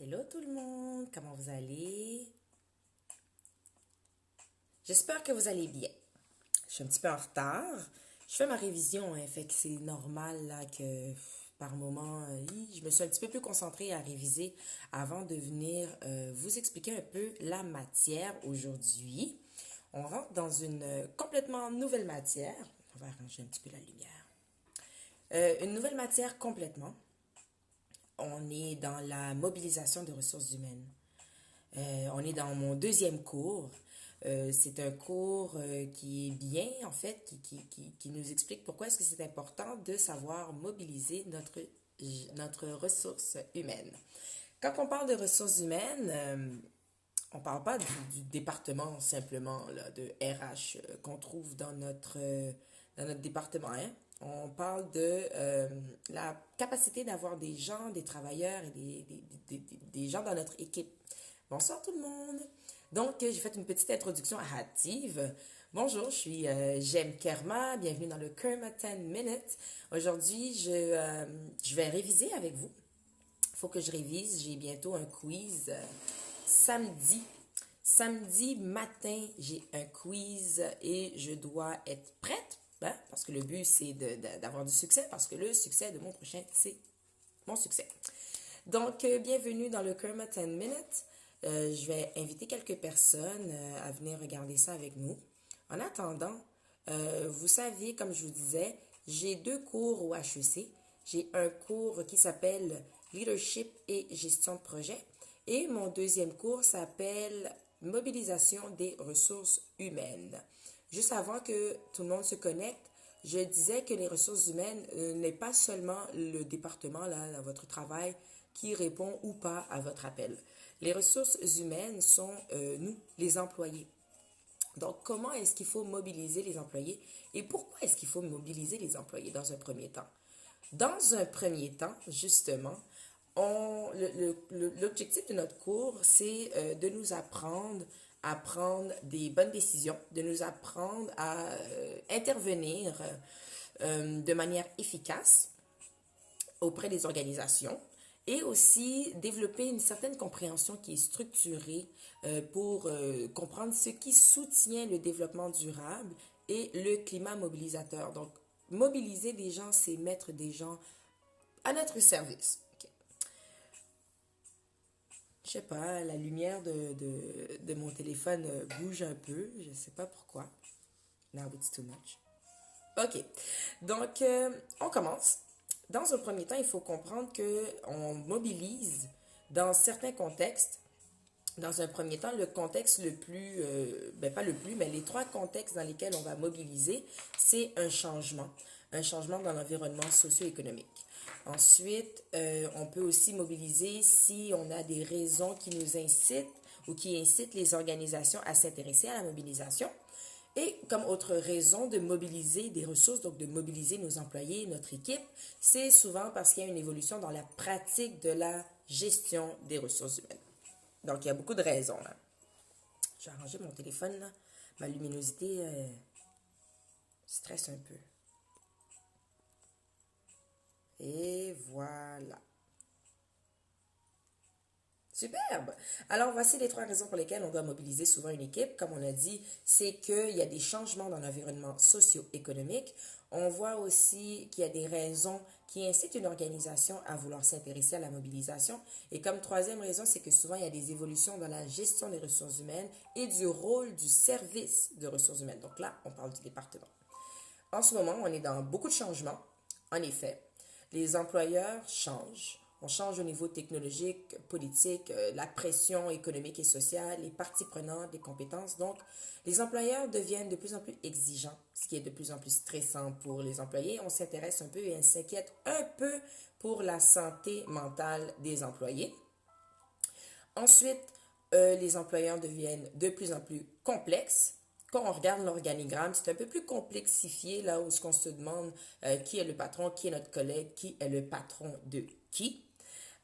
Hello tout le monde, comment vous allez? J'espère que vous allez bien. Je suis un petit peu en retard. Je fais ma révision, hein, fait que c'est normal là, que par moment, je me suis un petit peu plus concentrée à réviser avant de venir vous expliquer un peu la matière aujourd'hui. On rentre dans une complètement nouvelle matière. On va arranger un petit peu la lumière. Une nouvelle matière complètement. On est dans la mobilisation de ressources humaines. On est dans mon deuxième cours. C'est un cours qui est bien, en fait, qui nous explique pourquoi est-ce que c'est important de savoir mobiliser notre ressource humaine. Quand on parle de ressources humaines, on ne parle pas du département simplement là, de RH qu'on trouve dans notre département. Hein. On parle de la capacité d'avoir des gens, des travailleurs et des gens dans notre équipe. Bonsoir tout le monde. Donc, j'ai fait une petite introduction hâtive. Bonjour, je suis Jem Kerma. Bienvenue dans le Kerma 10 Minutes. Aujourd'hui, je vais réviser avec vous. Il faut que je révise. J'ai bientôt un quiz samedi. Samedi matin, j'ai un quiz et je dois être prête, hein, parce que le but, c'est d'avoir du succès, parce que le succès de mon prochain, c'est mon succès. Donc, bienvenue dans le Kerma 10 Minutes. Je vais inviter quelques personnes à venir regarder ça avec nous. En attendant, vous saviez, comme je vous disais, j'ai deux cours au HEC. J'ai un cours qui s'appelle Leadership et gestion de projet et mon deuxième cours s'appelle Mobilisation des ressources humaines. Juste avant que tout le monde se connecte, je disais que les ressources humaines n'est pas seulement le département là, dans votre travail qui répond ou pas à votre appel. Les ressources humaines sont nous, les employés. Donc, comment est-ce qu'il faut mobiliser les employés et pourquoi est-ce qu'il faut mobiliser les employés dans un premier temps? Dans un premier temps, justement, l'objectif de notre cours, c'est de nous apprendre à prendre des bonnes décisions, de nous apprendre à intervenir de manière efficace auprès des organisations et aussi développer une certaine compréhension qui est structurée pour comprendre ce qui soutient le développement durable et le climat mobilisateur. Donc, mobiliser des gens, c'est mettre des gens à notre service. Okay. Je sais pas, la lumière de mon téléphone bouge un peu, je ne sais pas pourquoi. Now it's too much. OK. Donc, on commence. Dans un premier temps, il faut comprendre qu'on mobilise dans certains contextes. Dans un premier temps, le contexte le plus, pas le plus, mais les trois contextes dans lesquels on va mobiliser, c'est un changement dans l'environnement socio-économique. Ensuite, on peut aussi mobiliser si on a des raisons qui nous incitent ou qui incitent les organisations à s'intéresser à la mobilisation. Et comme autre raison de mobiliser des ressources, donc de mobiliser nos employés, notre équipe, c'est souvent parce qu'il y a une évolution dans la pratique de la gestion des ressources humaines. Donc, il y a beaucoup de raisons. Là. Je vais arranger mon téléphone. Là. Ma luminosité stresse un peu. Et voilà. Superbe! Alors, voici les trois raisons pour lesquelles on doit mobiliser souvent une équipe. Comme on a dit, c'est qu'il y a des changements dans l'environnement socio-économique. On voit aussi qu'il y a des raisons qui incitent une organisation à vouloir s'intéresser à la mobilisation. Et comme troisième raison, c'est que souvent, il y a des évolutions dans la gestion des ressources humaines et du rôle du service de ressources humaines. Donc là, on parle du département. En ce moment, on est dans beaucoup de changements. En effet, les employeurs changent. On change au niveau technologique, politique, la pression économique et sociale, les parties prenantes, les compétences. Donc, les employeurs deviennent de plus en plus exigeants, ce qui est de plus en plus stressant pour les employés. On s'intéresse un peu et on s'inquiète un peu pour la santé mentale des employés. Ensuite, les employeurs deviennent de plus en plus complexes. Quand on regarde l'organigramme, c'est un peu plus complexifié, là où on se demande qui est le patron, qui est notre collègue, qui est le patron de qui.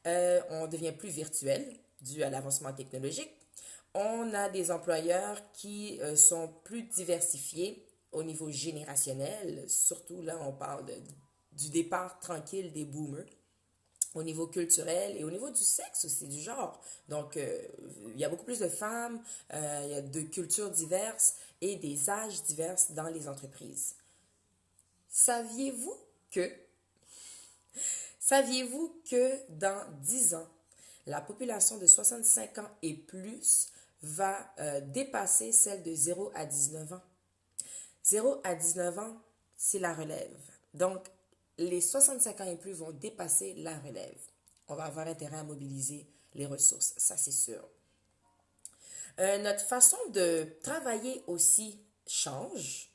On devient plus virtuel dû à l'avancement technologique. On a des employeurs qui sont plus diversifiés au niveau générationnel. Surtout là, on parle du départ tranquille des boomers. au niveau culturel et au niveau du sexe aussi, du genre. Donc, il y a beaucoup plus de femmes, il y a de cultures diverses et des âges divers dans les entreprises. Saviez-vous que, saviez-vous que dans 10 ans, la population de 65 ans et plus va dépasser celle de 0 à 19 ans? 0 à 19 ans, c'est la relève. Donc, les 65 ans et plus vont dépasser la relève. On va avoir intérêt à mobiliser les ressources, ça c'est sûr. Notre façon de travailler aussi change,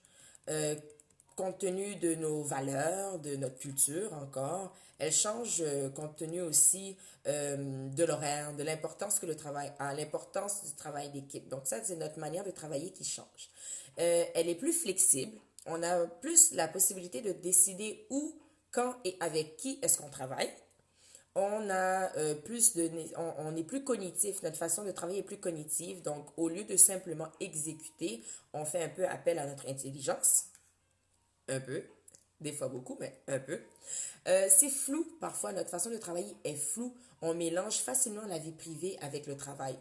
compte tenu de nos valeurs, de notre culture encore. Elle change compte tenu aussi de l'horaire, de l'importance que le travail a, l'importance du travail d'équipe. Donc ça, c'est notre manière de travailler qui change. Elle est plus flexible. On a plus la possibilité de décider où, quand et avec qui est-ce qu'on travaille. On a on est plus cognitif, notre façon de travailler est plus cognitive. Donc, au lieu de simplement exécuter, on fait un peu appel à notre intelligence. Un peu. Des fois beaucoup, mais un peu. C'est flou. Parfois, notre façon de travailler est floue. On mélange facilement la vie privée avec le travail.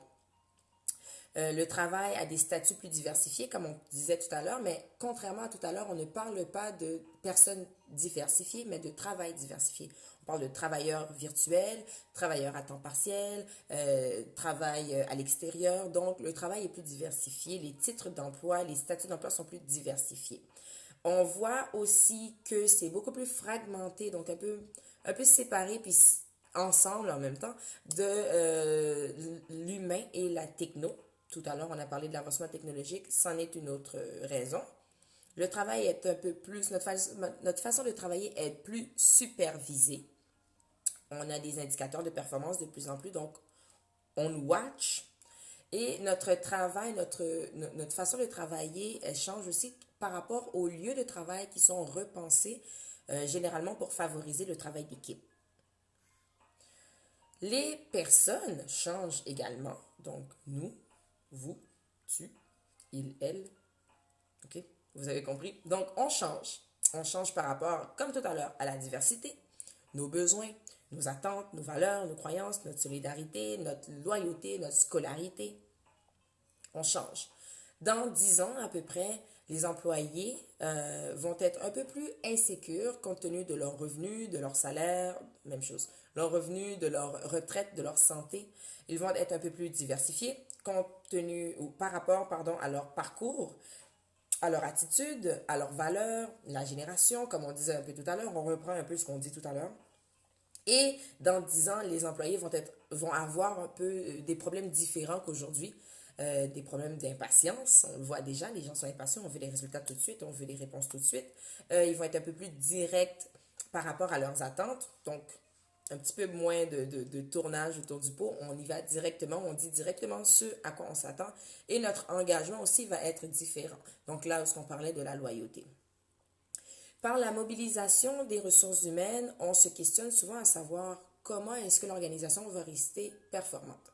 Le travail a des statuts plus diversifiés, comme on disait tout à l'heure, mais contrairement à tout à l'heure, on ne parle pas de personnes diversifiées, mais de travail diversifié. On parle de travailleurs virtuels, travailleurs à temps partiel, travail à l'extérieur. Donc, le travail est plus diversifié. Les titres d'emploi, les statuts d'emploi sont plus diversifiés. On voit aussi que c'est beaucoup plus fragmenté, donc un peu séparé, puis ensemble en même temps, de l'humain et la techno. Tout à l'heure, on a parlé de l'avancement technologique, c'en est une autre raison. Le travail est un peu plus, notre façon de travailler est plus supervisée. On a des indicateurs de performance de plus en plus, donc on nous watch. Et notre travail, notre façon de travailler, elle change aussi par rapport aux lieux de travail qui sont repensés généralement pour favoriser le travail d'équipe. Les personnes changent également, donc nous, vous, tu, il, elle. OK? Vous avez compris? Donc, on change. On change par rapport, comme tout à l'heure, à la diversité, nos besoins, nos attentes, nos valeurs, nos croyances, notre solidarité, notre loyauté, notre scolarité. On change. Dans 10 ans à peu près, les employés vont être un peu plus insécures compte tenu de leurs revenus, de leur salaire, même chose, leurs revenus, de leur retraite, de leur santé. Ils vont être un peu plus diversifiés compte tenu ou par rapport à leur parcours, à leur attitude, à leurs valeurs, la génération, comme on disait un peu tout à l'heure, on reprend un peu ce qu'on dit tout à l'heure. Et dans 10 ans, les employés vont avoir un peu des problèmes différents qu'aujourd'hui. Des problèmes d'impatience. On le voit déjà, les gens sont impatients, on veut les résultats tout de suite, on veut les réponses tout de suite. Ils vont être un peu plus directs par rapport à leurs attentes. Donc, un petit peu moins de tournage autour du pot. On y va directement, on dit directement ce à quoi on s'attend. Et notre engagement aussi va être différent. Donc là, on parlait de la loyauté. Par la mobilisation des ressources humaines, on se questionne souvent à savoir comment est-ce que l'organisation va rester performante.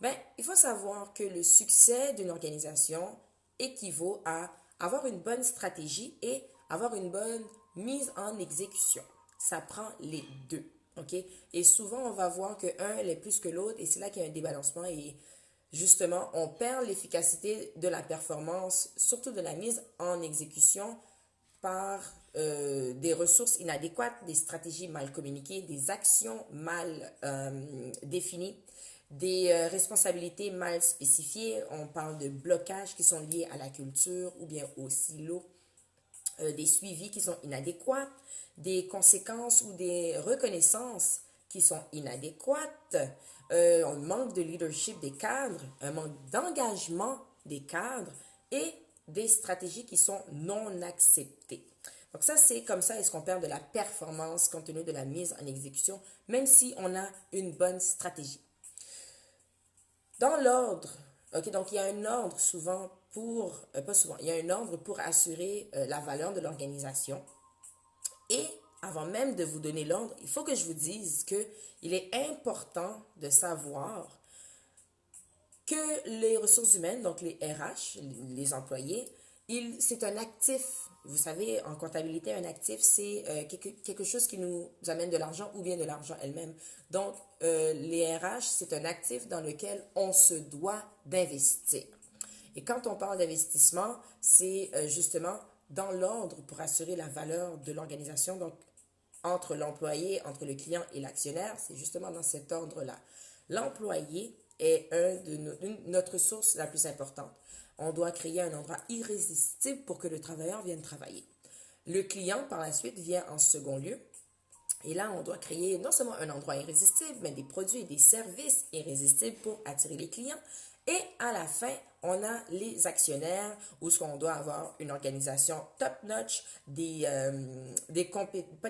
Ben, il faut savoir que le succès d'une organisation équivaut à avoir une bonne stratégie et avoir une bonne mise en exécution. Ça prend les deux, OK? Et souvent, on va voir que un l'est plus que l'autre et c'est là qu'il y a un débalancement et justement, on perd l'efficacité de la performance, surtout de la mise en exécution par des ressources inadéquates, des stratégies mal communiquées, des actions mal définies, des responsabilités mal spécifiées. On parle de blocages qui sont liés à la culture ou bien au silo, des suivis qui sont inadéquats, des conséquences ou des reconnaissances qui sont inadéquates, un manque de leadership des cadres, un manque d'engagement des cadres et des stratégies qui sont non acceptées. Donc ça, c'est comme ça est-ce qu'on perd de la performance compte tenu de la mise en exécution, même si on a une bonne stratégie. Dans l'ordre, OK, donc il y a un ordre souvent pas souvent, il y a un ordre pour assurer la valeur de l'organisation. Et avant même de vous donner l'ordre, il faut que je vous dise qu'il est important de savoir que les ressources humaines, donc les RH, les employés, C'est un actif. Vous savez, en comptabilité, un actif, c'est quelque chose qui nous amène de l'argent ou bien de l'argent elle-même. Donc, les RH, c'est un actif dans lequel on se doit d'investir. Et quand on parle d'investissement, c'est justement dans l'ordre pour assurer la valeur de l'organisation. Donc, entre l'employé, entre le client et l'actionnaire, c'est justement dans cet ordre-là. L'employé est notre source la plus importante. On doit créer un endroit irrésistible pour que le travailleur vienne travailler. Le client, par la suite, vient en second lieu. Et là, on doit créer non seulement un endroit irrésistible, mais des produits et des services irrésistibles pour attirer les clients. Et à la fin, on a les actionnaires où ce qu'on doit avoir une organisation top-notch, pas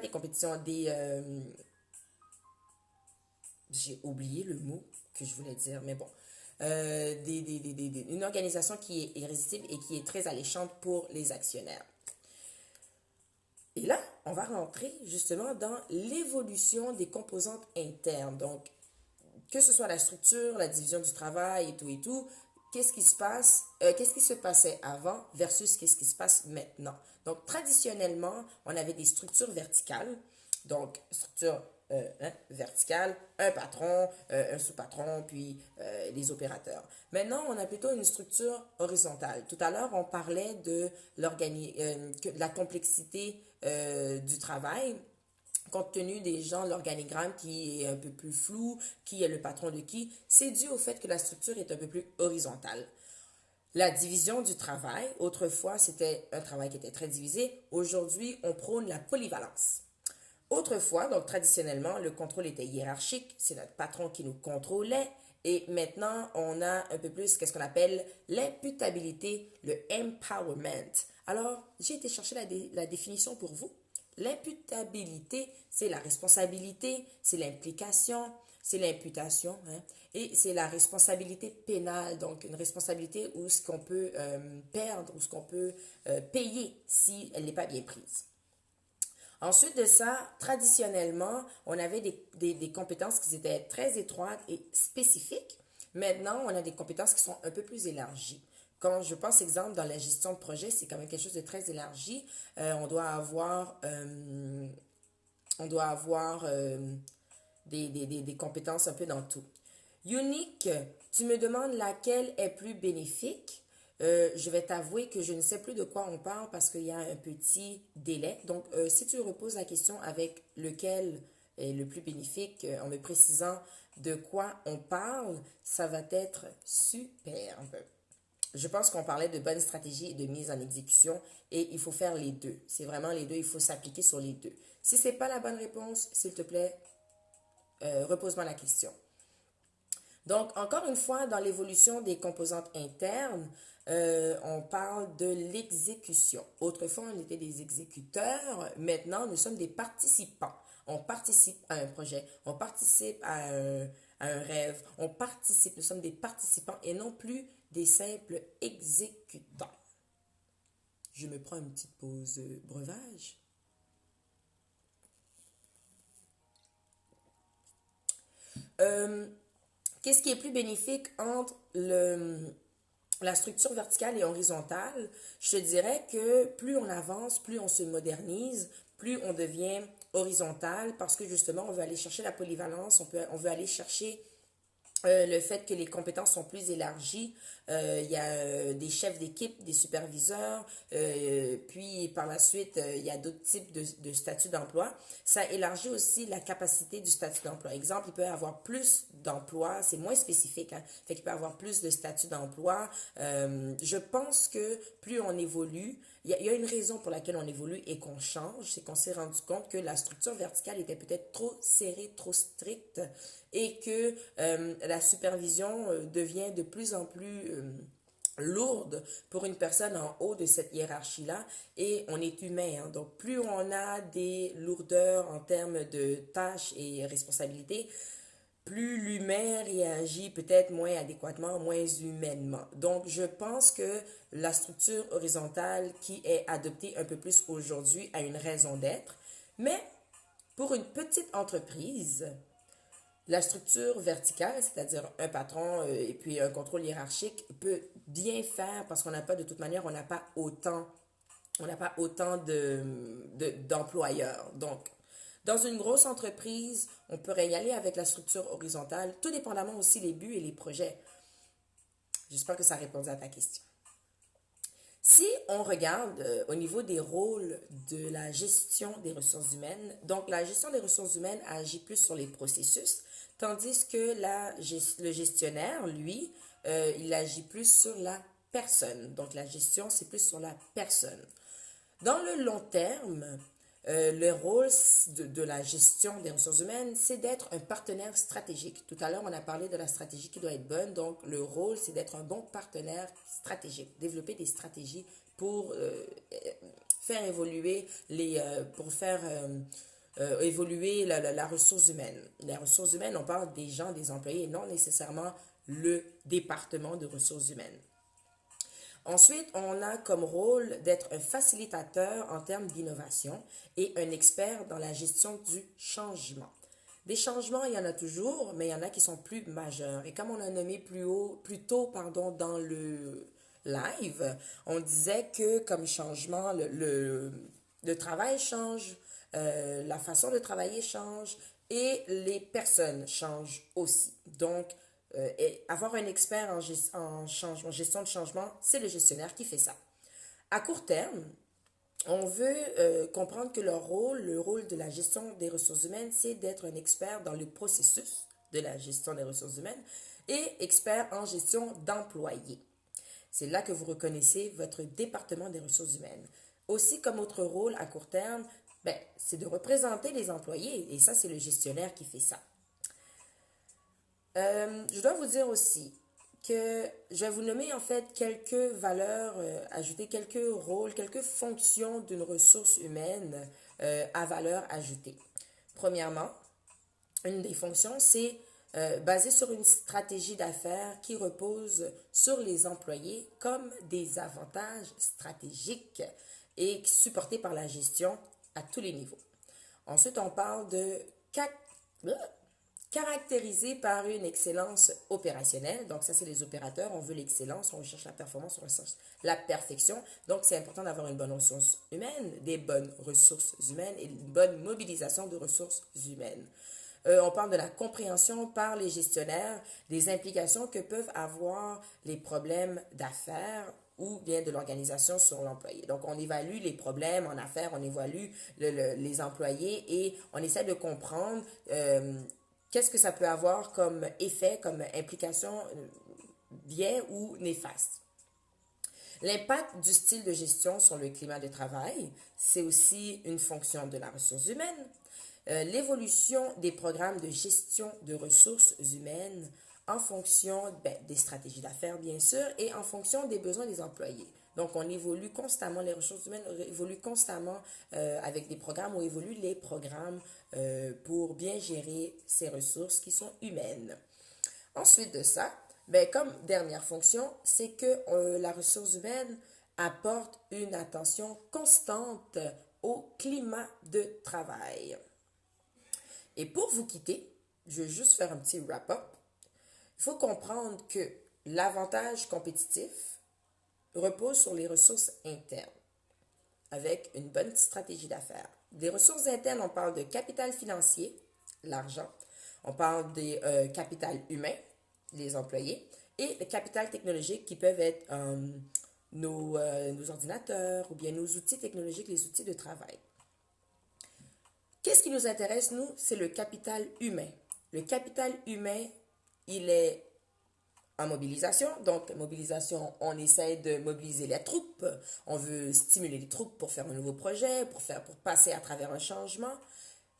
des compétitions, j'ai oublié le mot que je voulais dire, mais bon. Une organisation qui est irrésistible et qui est très alléchante pour les actionnaires. Et là, on va rentrer justement dans l'évolution des composantes internes. Donc, que ce soit la structure, la division du travail et tout, qu'est-ce qui se passe, qu'est-ce qui se passait avant versus qu'est-ce qui se passe maintenant. Donc, traditionnellement, on avait des structures verticales. Donc, structure verticale, un patron, un sous-patron, puis les opérateurs. Maintenant, on a plutôt une structure horizontale. Tout à l'heure, on parlait de la complexité du travail compte tenu des gens, l'organigramme qui est un peu plus flou, qui est le patron de qui, c'est dû au fait que la structure est un peu plus horizontale. La division du travail, autrefois, c'était un travail qui était très divisé. Aujourd'hui, on prône la polyvalence. Autrefois, donc traditionnellement, le contrôle était hiérarchique, c'est notre patron qui nous contrôlait. Et maintenant, on a un peu plus qu'est-ce qu'on appelle l'imputabilité, le empowerment. Alors, j'ai été chercher la définition pour vous. L'imputabilité, c'est la responsabilité, c'est l'implication, c'est l'imputation, hein, et c'est la responsabilité pénale, donc une responsabilité où ce qu'on peut perdre ou ce qu'on peut payer si elle n'est pas bien prise. Ensuite de ça, traditionnellement, on avait des compétences qui étaient très étroites et spécifiques. Maintenant, on a des compétences qui sont un peu plus élargies. Quand je pense, exemple, dans la gestion de projet, c'est quand même quelque chose de très élargi. On doit avoir des compétences un peu dans tout. Unique, tu me demandes laquelle est plus bénéfique. Je vais t'avouer que je ne sais plus de quoi on parle parce qu'il y a un petit délai. Donc, si tu reposes la question avec lequel est le plus bénéfique, en me précisant de quoi on parle, ça va être superbe. Je pense qu'on parlait de bonne stratégie et de mise en exécution et il faut faire les deux. C'est vraiment les deux, il faut s'appliquer sur les deux. Si ce n'est pas la bonne réponse, s'il te plaît, repose-moi la question. Donc, encore une fois, dans l'évolution des composantes internes, on parle de l'exécution. Autrefois, on était des exécuteurs. Maintenant, nous sommes des participants. On participe à un projet, on participe à un rêve, on participe, nous sommes des participants et non plus des simples exécutants. Je me prends une petite pause breuvage. Qu'est-ce qui est plus bénéfique entre la structure verticale et horizontale? Je te dirais que plus on avance, plus on se modernise, plus on devient horizontal parce que justement, on veut aller chercher la polyvalence, on veut aller chercher le fait que les compétences sont plus élargies. Il y a des chefs d'équipe, des superviseurs, puis par la suite, il y a d'autres types de statuts d'emploi. Ça élargit aussi la capacité du statut d'emploi. Exemple, il peut y avoir plus d'emplois, c'est moins spécifique, hein, fait qu'il peut y avoir plus de statuts d'emploi. Je pense que plus on évolue, il y a une raison pour laquelle on évolue et qu'on change, c'est qu'on s'est rendu compte que la structure verticale était peut-être trop serrée, trop stricte et que la supervision devient de plus en plus lourde pour une personne en haut de cette hiérarchie-là et on est humain. Hein, donc, plus on a des lourdeurs en termes de tâches et responsabilités, plus l'humain réagit peut-être moins adéquatement, moins humainement. Donc, je pense que la structure horizontale qui est adoptée un peu plus aujourd'hui a une raison d'être. Mais pour une petite entreprise, La structure verticale, c'est-à-dire un patron et puis un contrôle hiérarchique, peut bien faire parce qu'on n'a pas, de toute manière, on n'a pas autant d'employeurs. Donc, dans une grosse entreprise, on pourrait y aller avec la structure horizontale, tout dépendamment aussi les buts et les projets. J'espère que ça répond à ta question. Si on regarde au niveau des rôles de la gestion des ressources humaines, donc la gestion des ressources humaines agit plus sur les processus, tandis que le gestionnaire, lui, il agit plus sur la personne. Donc la gestion, c'est plus sur la personne. Dans le long terme, le rôle de la gestion des ressources humaines, c'est d'être un partenaire stratégique. Tout à l'heure, on a parlé de la stratégie qui doit être bonne. Donc, le rôle, c'est d'être un bon partenaire stratégique. Développer des stratégies pour faire évoluer évoluer la ressource humaine. Les ressources humaines, on parle des gens, des employés, et non nécessairement le département de ressources humaines. Ensuite, on a comme rôle d'être un facilitateur en termes d'innovation et un expert dans la gestion du changement. Des changements, il y en a toujours, mais il y en a qui sont plus majeurs. Et comme on a nommé plus tôt, dans le live, on disait que comme changement, le travail change, la façon de travailler change et les personnes changent aussi. Donc, et avoir un expert en gestion de changement, c'est le gestionnaire qui fait ça. À court terme, on veut comprendre que le rôle de la gestion des ressources humaines, c'est d'être un expert dans le processus de la gestion des ressources humaines et expert en gestion d'employés. C'est là que vous reconnaissez votre département des ressources humaines. Aussi, comme autre rôle à court terme, c'est de représenter les employés et ça, c'est le gestionnaire qui fait ça. Je dois vous dire aussi que je vais vous nommer en fait quelques valeurs ajoutées, quelques rôles, quelques fonctions d'une ressource humaine à valeur ajoutée. Premièrement, une des fonctions, c'est basée sur une stratégie d'affaires qui repose sur les employés comme des avantages stratégiques et supportés par la gestion à tous les niveaux. Ensuite, on parle de caractérisé par une excellence opérationnelle. Donc, ça, c'est les opérateurs. On veut l'excellence, on cherche la performance, on cherche la perfection. Donc, c'est important d'avoir une bonne ressource humaine, des bonnes ressources humaines et une bonne mobilisation de ressources humaines. On parle de la compréhension par les gestionnaires des implications que peuvent avoir les problèmes d'affaires ou bien de l'organisation sur l'employé. Donc, on évalue les problèmes en affaires, on évalue les employés et on essaie de comprendre qu'est-ce que ça peut avoir comme effet, comme implication bien ou néfaste. L'impact du style de gestion sur le climat de travail, c'est aussi une fonction de la ressource humaine. L'évolution des programmes de gestion de ressources humaines en fonction des stratégies d'affaires, bien sûr, et en fonction des besoins des employés. Donc, on évolue constamment, les ressources humaines évoluent constamment avec des programmes ou évoluent les programmes pour bien gérer ces ressources qui sont humaines. Ensuite de ça, comme dernière fonction, c'est que la ressource humaine apporte une attention constante au climat de travail. Et pour vous quitter, je vais juste faire un petit wrap-up. Il faut comprendre que l'avantage compétitif repose sur les ressources internes, avec une bonne stratégie d'affaires. Des ressources internes, on parle de capital financier, l'argent. On parle des capital humain, les employés, et le capital technologique qui peuvent être nos ordinateurs ou bien nos outils technologiques, les outils de travail. Qu'est-ce qui nous intéresse, nous? C'est le capital humain. Le capital humain, il est en mobilisation. Donc, mobilisation, on essaie de mobiliser les troupes. On veut stimuler les troupes pour faire un nouveau projet, pour passer à travers un changement.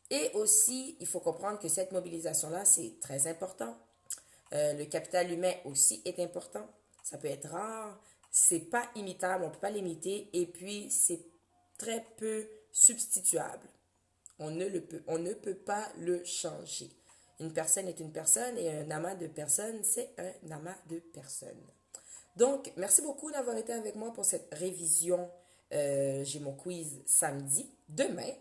Et aussi, il faut comprendre que cette mobilisation-là, c'est très important. Le capital humain aussi est important. Ça peut être rare. C'est pas imitable, on ne peut pas l'imiter. Et puis, c'est très peu substituable. On ne peut pas le changer. Une personne est une personne et un amas de personnes, c'est un amas de personnes. Donc, merci beaucoup d'avoir été avec moi pour cette révision. J'ai mon quiz samedi. Demain,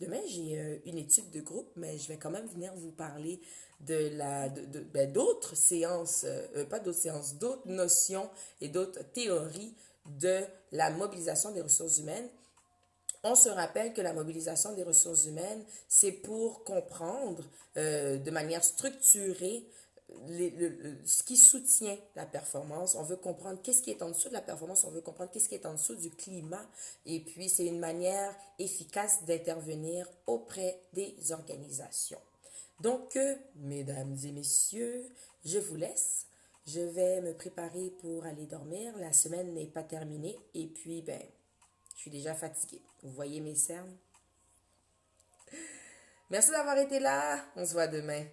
Demain, j'ai une étude de groupe, mais je vais quand même venir vous parler d'autres séances, pas d'autres séances, d'autres notions et d'autres théories de la mobilisation des ressources humaines. On se rappelle que la mobilisation des ressources humaines, c'est pour comprendre de manière structurée ce qui soutient la performance. On veut comprendre qu'est-ce qui est en dessous de la performance, on veut comprendre qu'est-ce qui est en dessous du climat. Et puis, c'est une manière efficace d'intervenir auprès des organisations. Donc, mesdames et messieurs, je vous laisse. Je vais me préparer pour aller dormir. La semaine n'est pas terminée. Et puis, ben, je suis déjà fatiguée. Vous voyez mes cernes? Merci d'avoir été là. On se voit demain.